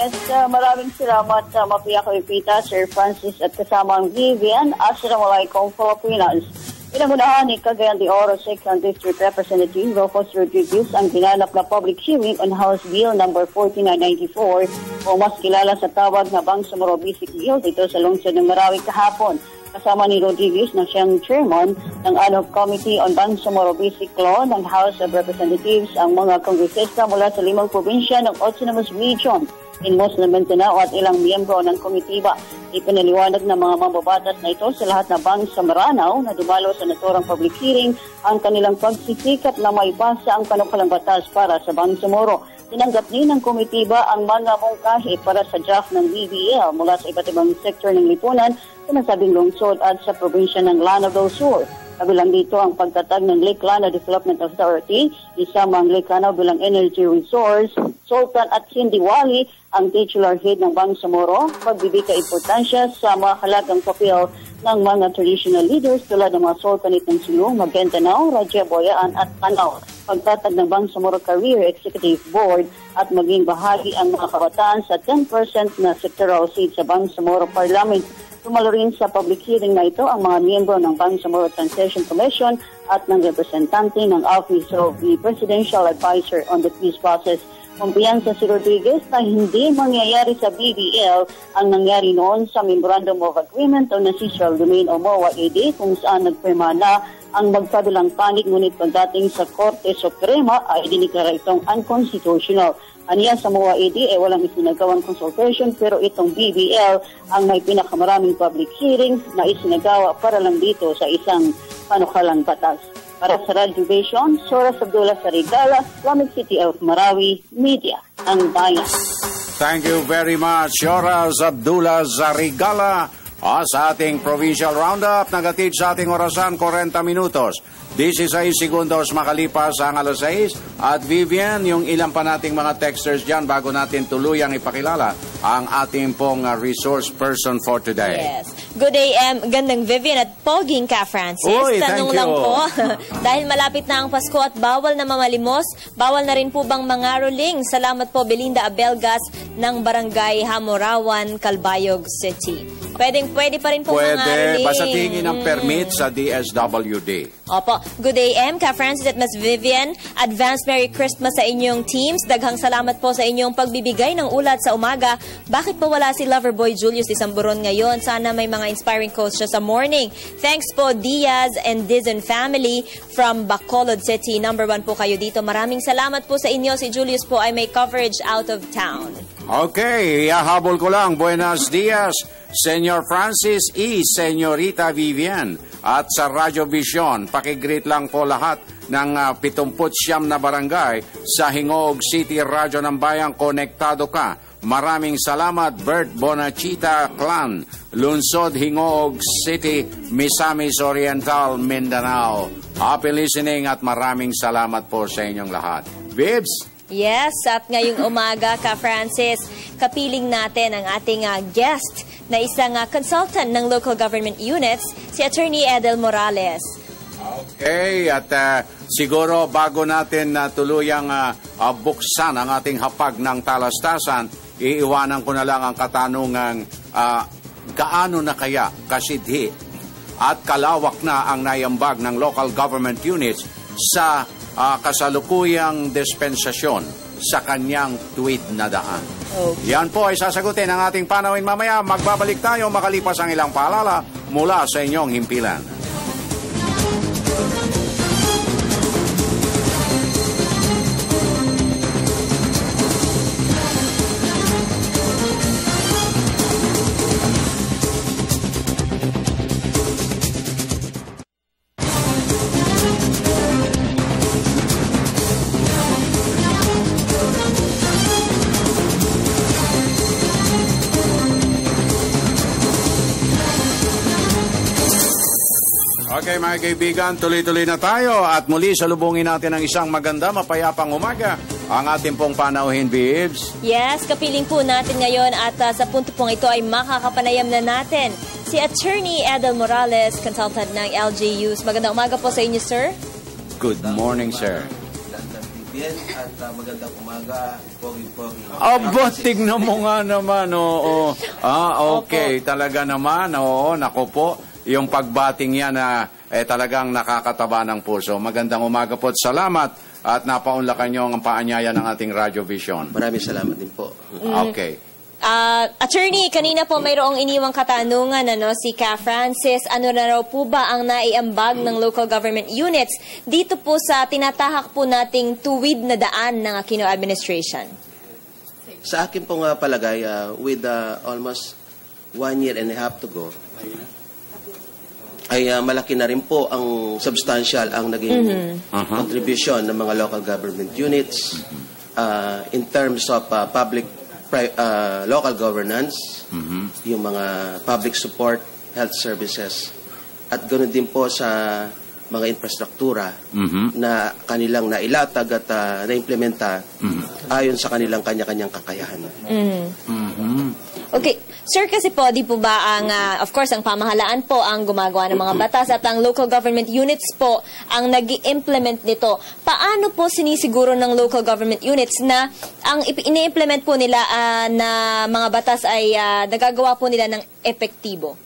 Yes, maraming salamat sa Mapia Kapipita, Sir Francis at kasama ang Vivian. Assalamualaikum, Filipinas. Pinangunahan ni Cagayan de Oro 2nd District Representative Rufus Rodriguez ang ginanap na public hearing on House Bill No. 4994 o mas kilala sa tawag na Bangsamoro Basic Bill dito sa lungsod ng Marawi kahapon. Kasama ni Rodriguez na siyang chairman ng Committee on Bangsamoro Basic Law ng House of Representatives ang mga kongresista mula sa 5 probinsya ng Autonomous Region in Muslim Mindanao at ilang miyembro ng komitiba. Ipinaliwanag ng mga mambabatas na ito sa lahat na Bangsamaranaw na dumalo sa naturang public hearing ang kanilang pagsisikap na maipasa ang panukalang batas para sa Bangsamoro. Tinanggap din ng komitiba ang mga mungkahi para sa draft ng BBL mula sa iba't ibang sektor ng lipunan sa nasabing lungsod at sa probinsya ng Lanao del Sur. Kabilang dito ang pagtatag ng Lake Lanao Development Authority, isama ang Lake Lanao bilang energy resource, Sultan at Sindiwali ang titular head ng Bangsamoro, pagbibigay importansya sa mahalagang papel ng mga traditional leaders tulad ng mga Sultanate ng Sulong, Maguindanao, Raja Boyaan at Panao. Pagtatag ng Bangsamoro Career Executive Board at maging bahagi ang mga kabataan sa 10% na sectoral seat sa Bangsamoro Parliament. Tumalo rin sa public hearing na ito ang mga miyembro ng Bangsamoro Transition Commission at ng representante ng Office of the Presidential Advisor on the Peace Process. Kumpiyansa si Rodriguez na hindi mangyayari sa BBL ang nangyari noon sa Memorandum of Agreement o Ancestral Domain o MOA-ED kung saan nagpirma na ang magkabilang panig ngunit pagdating sa Korte Suprema ay diniklara itong unconstitutional. Aniya sa MOA-ED walang isinagawang consultation pero itong BBL ang may pinakamaraming public hearings na isinagawa para lang dito sa isang panukalang batas. Para sa Radio Vision, Sora Abdullah Sarigala, Islamic City of Marawi, Media, ang Bayan. Thank you very much, Sora Abdullah Zarigala. Sa ating Provincial Roundup, nagatid sa ating orasan 40 minutos. 16 segundos makalipas ang alas 6. At Vivian, yung ilan pa nating mga texters dyan bago natin tuluyang ipakilala ang ating pong resource person for today. Yes. Good day, gandang Vivian at poging ka, Francis. Uy, tanong lang po, dahil malapit na ang Pasko at bawal na mamalimos, bawal na rin po bang mangaroling? Salamat po, Belinda Abelgas ng Barangay Hamorawan, Calbayog City. Pwede pa rin po mangaroling. Basta tingin ng permit sa DSWD. Opo. Good day, Ka Francis at Mas Vivian. Advance Merry Christmas sa inyong teams. Daghang salamat po sa inyong pagbibigay ng ulat sa umaga. Bakit po wala si Loverboy Julius Isamburon ngayon? Sana may mga inspiring quotes siya sa morning. Thanks po, Diaz and Dizon family from Bacolod City. Number 1 po kayo dito. Maraming salamat po sa inyo. Si Julius po ay may coverage out of town. Okay, ihahabol ko lang. Buenos dias, Senyor Francis E. Senyorita Vivian. At sa Radio Vision, pakigreet lang po lahat ng 79 na barangay sa Hingog City, Radyo ng Bayan, konektado ka. Maraming salamat, Bert Bonachita Clan, Lunsod, Hingog City, Misamis Oriental, Mindanao. Happy listening at maraming salamat po sa inyong lahat. Bibs? Yes, at ngayong umaga, Ka Francis, kapiling natin ang ating guest na isang consultant ng local government units, si Attorney Edel Morales. Okay, at siguro bago natin tuluyang buksan ang ating hapag ng talastasan, iiwanan ko na lang ang katanungang gaano na kaya kasidhi at kalawak na ang naiambag ng local government units sa kasalukuyang dispensasyon sa kanyang tuwid na daan. Yan po ay sasagutin ng ating panawin mamaya. Magbabalik tayo makalipas ang ilang paalala mula sa inyong himpilan. Okay mga kaibigan, tuloy-tuloy na tayo at muli salubungin natin ang isang maganda, mapayapang umaga ang ating pong panauhin, Bibs. Yes, kapiling po natin ngayon at sa punto pong ito ay makakapanayam na natin si Attorney Edel Morales, consultant ng LGUs. Magandang umaga po sa inyo, sir. Good morning, sir. At magandang umaga, pogi-pogi. Aba, tignan mo nga naman, oo. Okay, talaga naman, oo, nako po. Yung pagbating yan na talagang nakakataba ng puso. Magandang umaga po at salamat at napaunlakan nyo ang paanyaya ng ating Radio Vision. Maraming salamat din po. Okay. Attorney, kanina po mayroong iniwang katanungan si Ka Francis. Ano na raw po ba ang naiambag ng local government units dito po sa tinatahak po nating tuwid na daan ng Aquino administration? Sa akin po nga palagay, with almost 1 year and a half to go, ay malaki na rin po ang substantial ang naging contribution ng mga local government units in terms of local governance, yung mga public support, health services, at ganoon din po sa mga infrastruktura na kanilang nailatag at naimplementa ayon sa kanilang kanya-kanyang kakayahan. Okay. Sir, kasi po, di po ba ang, of course, ang pamahalaan po ang gumagawa ng mga batas at ang local government units po ang nag-i-implement nito. Paano po sinisiguro ng local government units na ang ini-implement po nila na mga batas ay nagagawa po nila ng epektibo?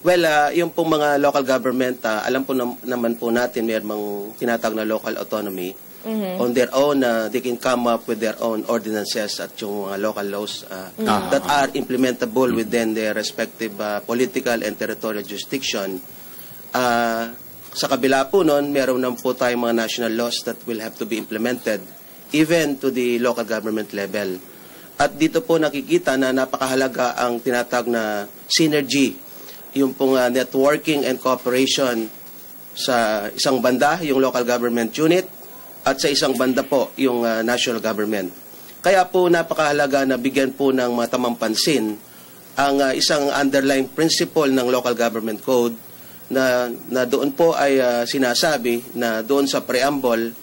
Well, yung pong mga local government, alam po naman po natin mayroong tinatawag na local autonomy. On their own, they can come up with their own ordinances at yung mga local laws that are implementable within their respective political and territorial jurisdiction. Sa kabila po nun, meron na po tayong mga national laws that will have to be implemented even to the local government level. At dito po nakikita na napakahalaga ang tinatawag na synergy, yung pong networking and cooperation sa isang banda, yung local government unit, at sa isang banda po, yung national government. Kaya po napakahalaga na bigyan po ng matamang pansin ang isang underlying principle ng local government code na doon po ay sinasabi na doon sa preamble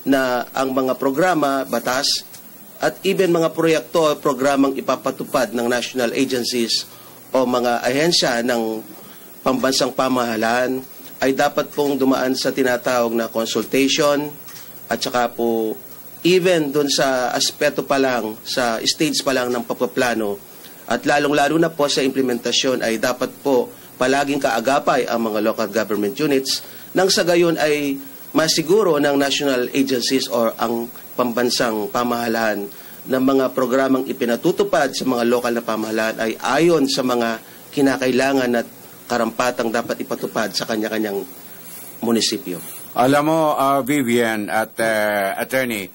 na ang mga programa, batas, at even mga proyekto o programang ipapatupad ng national agencies o mga ahensya ng pambansang pamahalaan ay dapat pong dumaan sa tinatawag na consultation, at saka po, even doon sa aspeto pa lang, sa stage pa lang ng pagpaplano, at lalong-lalo na po sa implementasyon ay dapat po palaging kaagapay ang mga local government units nang sa gayon ay masiguro ng national agencies or ang pambansang pamahalaan na mga programang ipinatutupad sa mga lokal na pamahalaan ay ayon sa mga kinakailangan at karampatang dapat ipatupad sa kanya-kanyang munisipyo. Alam mo, Vivian at Attorney,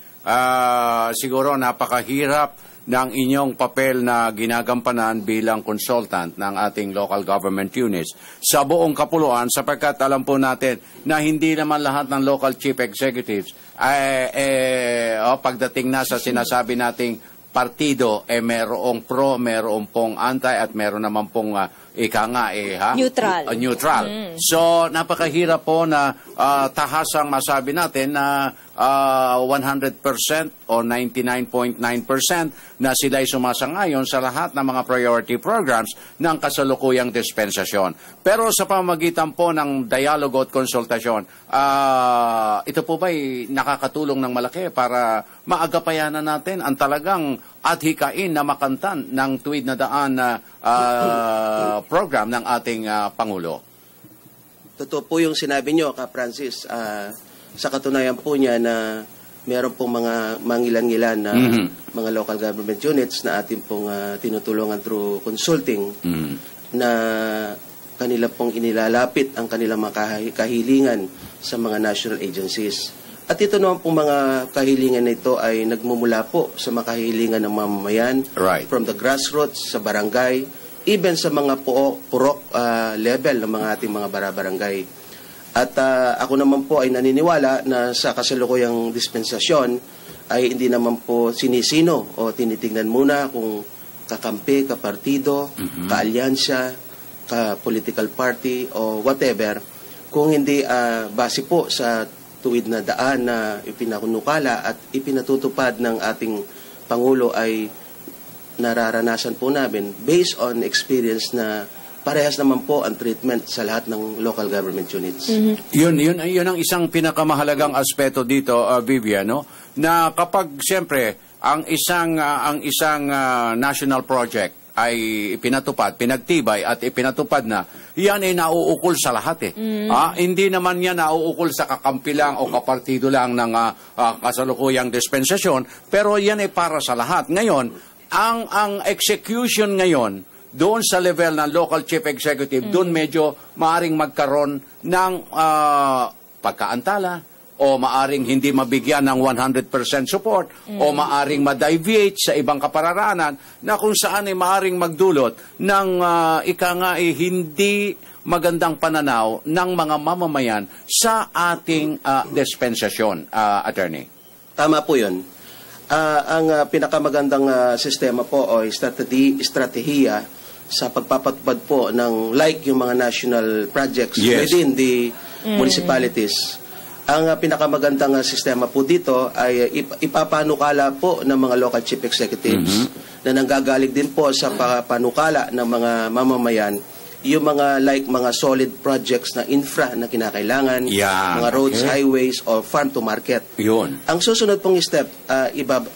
siguro napakahirap ng inyong papel na ginagampanan bilang consultant ng ating local government units sa buong kapuluan sapagkat alam po natin na hindi naman lahat ng local chief executives pagdating na sa sinasabi nating partido, merong pro, merong pong anti at meron naman pong neutral. So, napakahirap po na tahasang masabi natin na 100% o 99.9% na sila'y sumasangayon sa lahat ng mga priority programs ng kasalukuyang dispensasyon. Pero sa pamamagitan po ng dialogo at konsultasyon, ito po ba'y nakakatulong ng malaki para maagapayanan natin ang talagang adhikain na makantan ng Tuwid na Daan na program ng ating Pangulo? Totoo po yung sinabi nyo, Ka Francis. Sa katunayan po niya na meron pong mga mangilan-ngilan na mga local government units na ating pong tinutulungan through consulting na kanila pong inilalapit ang kanilang mga kahilingan sa mga national agencies. At ito naman pong mga kahilingan na ito ay nagmumula po sa mga kahilingan ng mamamayan, from the grassroots, sa barangay, even sa mga purok level ng mga ating mga barangay. At ako naman po ay naniniwala na sa kasalukuyang dispensasyon ay hindi naman po sinisino o tinitingnan muna kung kakampi, kapartido, kaalyansya, ka-political party o whatever, kung hindi base po sa tuwid na daan na ipinakunukala at ipinatutupad ng ating Pangulo ay nararanasan po namin based on experience na parehas naman po ang treatment sa lahat ng local government units. Yun ang isang pinakamahalagang aspeto dito, Vivian, no? Na kapag siyempre ang isang national project ay ipinatupad, pinagtibay at ipinatupad na, yan ay nauukol sa lahat hindi naman yan nauukol sa kakampi lang o kapartido lang ng kasalukuyang dispensasyon, pero yan ay para sa lahat. Ngayon, ang execution ngayon doon sa level ng local chief executive, doon medyo maaring magkaroon ng pagkaantala o maaring hindi mabigyan ng 100% support o maaring ma-deviate sa ibang kapararanan na kung saan ay maaring magdulot ng hindi magandang pananaw ng mga mamamayan sa ating dispensasyon, Attorney. Tama po yun. Ang pinakamagandang sistema po o estratehiya sa pagpapatupad po ng yung mga national projects within the municipalities. Ang pinakamagandang sistema po dito ay ipapanukala po ng mga local chief executives na nanggagaling din po sa panukala ng mga mamamayan yung mga mga solid projects na infra na kinakailangan, mga roads, highways, or farm to market. Yun. Ang susunod pong step,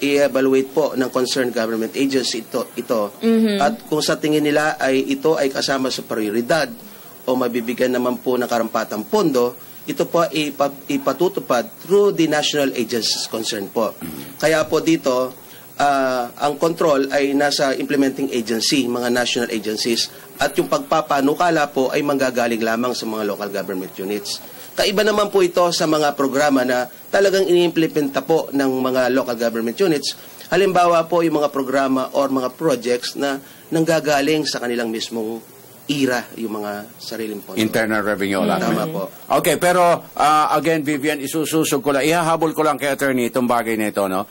i-evaluate po ng concerned government agency ito. At kung sa tingin nila ay ito ay kasama sa prioridad o mabibigyan naman po ng karampatang pondo, ito po ipatutupad through the national agencies concerned po. Kaya po dito, ang control ay nasa implementing agency, mga national agencies, at yung pagpapanukala po ay manggagaling lamang sa mga local government units. Kaiba naman po ito sa mga programa na talagang iniimplementa po ng mga local government units. Halimbawa po yung mga programa or mga projects na nanggagaling sa kanilang mismong yung mga sariling pondo. Internal revenue. Tama po. Okay, pero again, Vivian, isususog ko lang, ihahabol ko lang kay Attorney itong bagay na ito, no?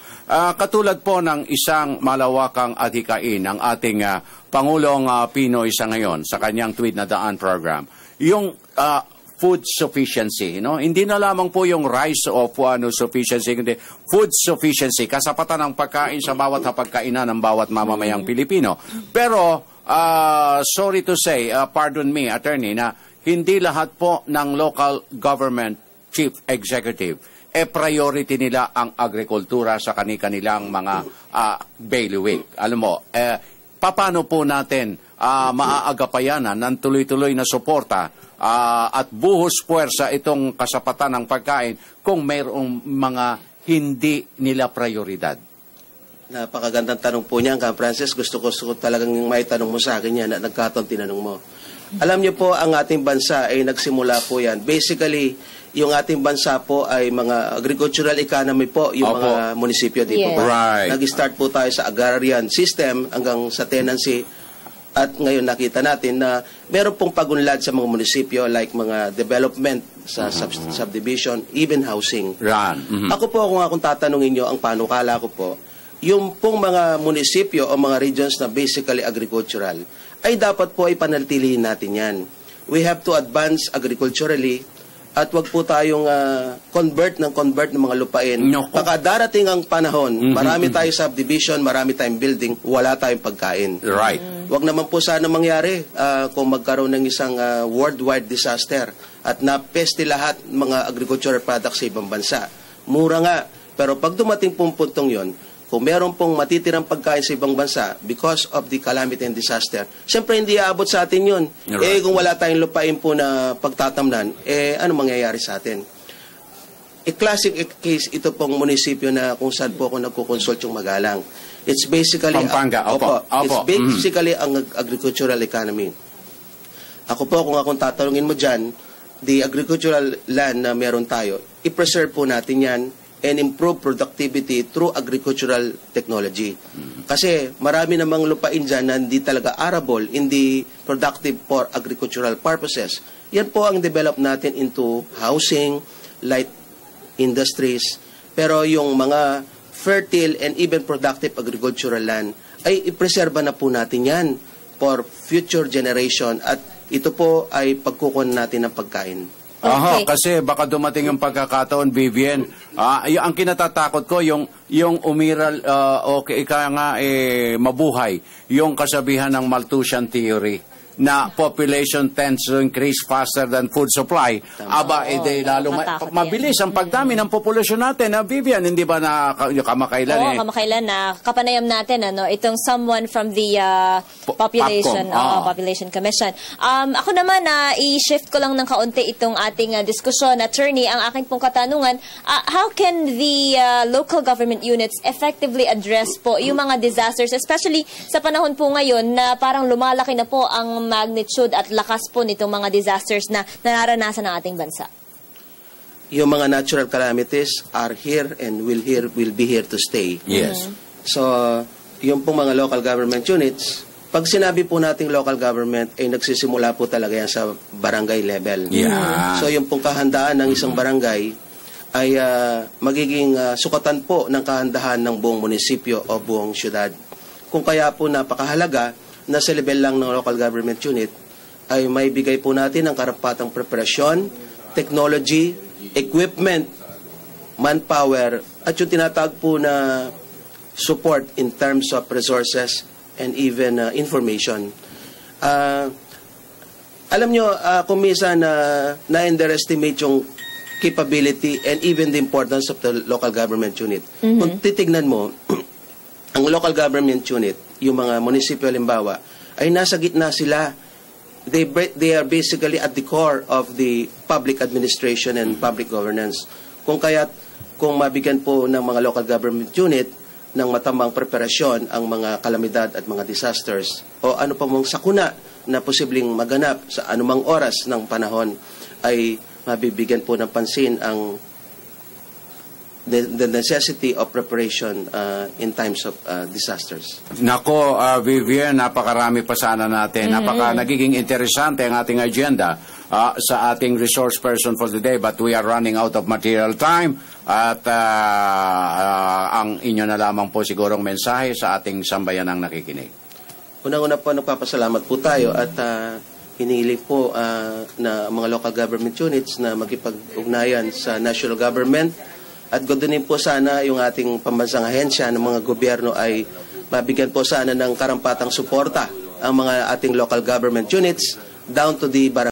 Katulad po ng isang malawakang adhikain ng ating Pangulong Pinoy sa ngayon, sa kanyang Tuwid na Daan program, yung food sufficiency, no? Hindi na lamang po yung rice o sufficiency, kundi food sufficiency, kasapatan ng pagkain sa bawat hapagkainan ng bawat mamamayang Pilipino. Pero sorry to say, pardon me, Attorney, na hindi lahat po ng local government chief executive priority nila ang agrikultura sa kanilang mga bailiwick. Alam mo, paano po natin maaagapayanan ng tuloy-tuloy na suporta at buhos puwersa itong kasapatan ng pagkain kung mayroong mga hindi nila prioridad? Napakagandang tanong po niyan, Ka Francis. Gusto ko talagang may tanong mo sa akin yan at nagkataon tinanong mo. Alam niyo po, ang ating bansa ay nagsimula po yan. Basically, yung ating bansa po ay mga agricultural economy po, yung mga munisipyo dito. Right. Nag-start po tayo sa agrarian system hanggang sa tenancy. At ngayon nakita natin na meron pong pagunlad sa mga munisipyo like mga development sa subdivision, even housing. Ako po, kung akong tatanungin nyo, ang panukala ko po, yung pong mga munisipyo o mga regions na basically agricultural, ay dapat po ay panatilihin natin yan. We have to advance agriculturally at wag po tayong convert ng mga lupain. Baka darating ang panahon, marami tayo subdivision, marami tayong building, wala tayong pagkain. Right. Wag naman po sana mangyari kung magkaroon ng isang worldwide disaster at napeste lahat mga agricultural products sa ibang bansa. Mura nga, pero pag dumating pong puntong yon, kung meron pong matitirang pagkain sa ibang bansa because of the calamity and disaster, siyempre hindi aabot sa atin yun. Right. Kung wala tayong lupain po na pagtatamnan, ano mangyayari sa atin? Classic case ito pong munisipyo na kung saan po ako nagkukonsult yung Magalang. It's basically Pampanga. It's basically ang agricultural economy. Ako po, kung akong tatanungin mo dyan, the agricultural land na meron tayo, i-preserve po natin yan and improve productivity through agricultural technology. Kasi marami namang lupain dyan na hindi talaga arable, hindi productive for agricultural purposes. Yan po ang develop natin into housing, light industries. Pero yung mga fertile and even productive agricultural land, ay ipreserba na po natin yan for future generation at ito po ay pagkukunan natin ng pagkain. Aha, kasi baka dumating yung pagkakataon, Vivian. Ang kinatatakot ko, yung umiral, mabuhay, yung kasabihan ng Malthusian theory, na population tends to increase faster than food supply. Lalo mabilis ang pagdami ng populasyon natin. Vivian, hindi ba na kamakailan? Oo, kamakailan na. Kapanayam natin, itong someone from the Population Commission. Ako naman, i-shift ko lang ng kaunti itong ating diskusyon. Attorney, ang aking pong katanungan, how can the local government units effectively address po yung mga disasters, especially sa panahon po ngayon na parang lumalaki na po ang magnitude at lakas po nitong mga disasters na nararanasan ng ating bansa? Yung mga natural calamities are here and will be here to stay. Yes. So, yung pong mga local government units, pag sinabi po nating local government, ay nagsisimula po talaga yan sa barangay level. Yeah. So, yung pong kahandaan ng isang barangay ay magiging sukatan po ng kahandahan ng buong munisipyo o buong syudad. Kung kaya po napakahalaga na sa level lang ng local government unit ay may bigay po natin ang karapatang preparasyon, technology, equipment, manpower, at yung tinatawag po na support in terms of resources and even information. Alam nyo, kung minsan na-underestimate yung capability and even the importance of the local government unit. Kung titignan mo, ang local government unit, yung mga munisipyo halimbawa, ay nasa gitna sila. They are basically at the core of the public administration and public governance. Kung mabigyan po ng mga local government unit ng matamang preparasyon ang mga kalamidad at mga disasters o ano pa mong sakuna na posibleng maganap sa anumang oras ng panahon, ay mabibigyan po ng pansin ang the necessity of preparation in times of disasters. Nako, Vivian, napakarami pa sana natin. Nagiging interesante ang ating agenda sa ating resource person for the day, but we are running out of material time at ang inyo na lamang po sigurong mensahe sa ating sambayanang nakikinig. Unang-una po, nagpapasalamat po tayo at hinili po na mga local government units na magkipag-ugnayan sa national government. At ganoon po sana yung ating pambansang ahensya ng mga gobyerno ay mabigyan po sana ng karampatang suporta ang mga ating local government units down to the barangay.